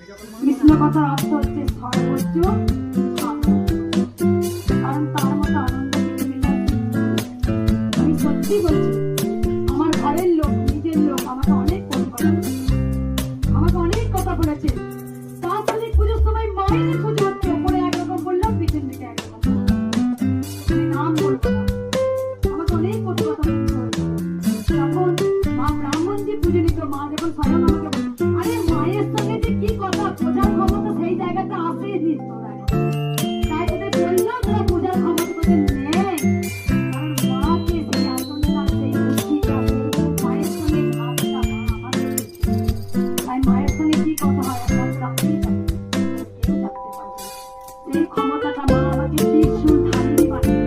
কৃষ্ণ কথার অর্থ হচ্ছে সর্বোচ্চ কারণ তার মতো আনন্দ আমি সত্যি বলছি। আমার ঘরের লোক, নিজের লোক আমাকে অনেক কথা বলেছে। তাৎক্ষণিক পুজোর সময় মায়ের পুজো হচ্ছে, ওপরে একরকম বললাম, পিছন দিকে একরকম নাম বলবো না, আমাকে অনেক কথা তখন মা ব্রাহ্মণ যে পুজো নিত, মা যখন স্বয়ং আমাকে আরে মায়ের সঙ্গে যে কি কথা বোঝার ক্ষমতা সেই জায়গাটা আসে দিস তোরা, তাই তোদের বললাম তোরা বোঝার ক্ষমতা তোদের নেই। কারণ মাকে সেই আসনটা, সেই বুদ্ধিটা, মায়ের সঙ্গে ভাবটা মা আমাকে তাই মায়ের সঙ্গে কি কথা হয় একমাত্র আমি জানি, কেউ জানতে পারবে সেই ক্ষমতাটা মা আমাকে ত্রিশূল ধারী বানিয়ে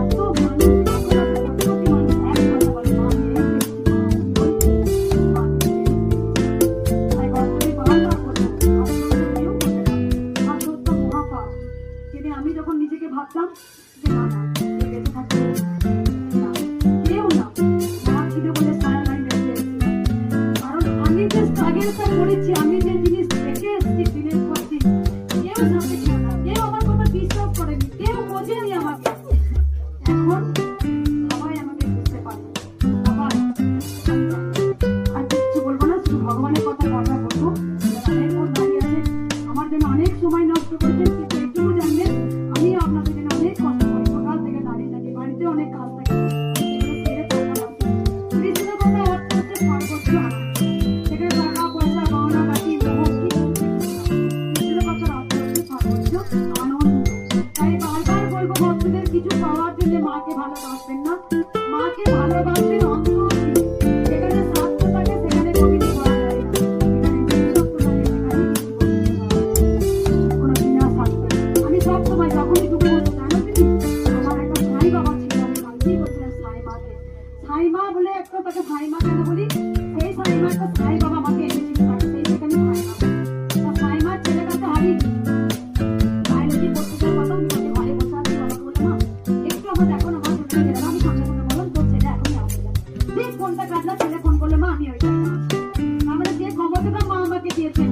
এত মানুষ আমি যখন নিজেকে ভাবতাম যে না না বেঁচে থাকতে কেউ না মা ছিল বলে সারা লাইন বেঁচে এসেছি। কারণ আমি যে স্ট্রাগেলটা করেছি, আমি যে জিনিস দেখে এসেছি দিনের পর দিন, কেউ সাথে ছিল না, কেউ আমার কথা বিশ্বাস করেনি, কেউ বোঝেনি আমাকে। এখন সবাই আমাকে বুঝতে পারে, সবাই। আর কিছু বলবো না, শুধু ভগবানের কথা বলবো। অনেক বোন দাঁড়িয়ে আছে, আমার জন্য অনেক সময় নষ্ট করেছেন, কিন্তু একটুকু জানবেন আমি আপনাদের জন্য অনেক কষ্ট করি, সকাল থেকে দাঁড়িয়ে থাকি, বাড়িতে অনেক কাজ থাকে, কৃষ্ণের কথা অর্থ হচ্ছে সর্বোচ্চ আনন্দ। সেখানে টাকা পয়সা গহনা গাটি কৃষ্ণের কথার অর্থ হচ্ছে সর্বোচ্চ আনন্দ। তাই বারবার বলবো ভক্তদের, কিছু পাওয়ার জন্য মাকে ভালোবাসবেন না, মাকে ভালোবাসবেন অন্তর দিয়ে। যেখানে স্বার্থ থাকে সেখানে কবিতা করা যায় না, যেখানে বিশ্বস্ত থাকে সেখানে কোনো বিনা স্বার্থ। আমি সবসময় যখনই দুঃখ হতো, জানো তুমি আমার একটা সাই বাবা ছিল, আমি কালকেই বলছিলাম সাই মাকে, সাই মা বলে একটা, তাকে সাই মা কেন বলি, সেই সাই মা একটা সাই বাবা আমাকে এনেছিল, সেই সেখানে সাই মা, তা সাই মার ছেলেটাকে হারিয়ে বায়োলজি পড়তে যাওয়ার কথা, আমি তাকে ঘরে বসে আছি, বাবাকে বলে মা একটু আমার দেখো না, মা চলে গেলাম, আমি সঙ্গে সঙ্গে বললাম তোর ছেলে এখনই আসবে। ঠিক ফোনটা কাটলা, ছেলে ফোন করলে মা আমি ওইটাই আসছি। আমরা যে ক্ষমতাটা মা আমাকে দিয়েছেন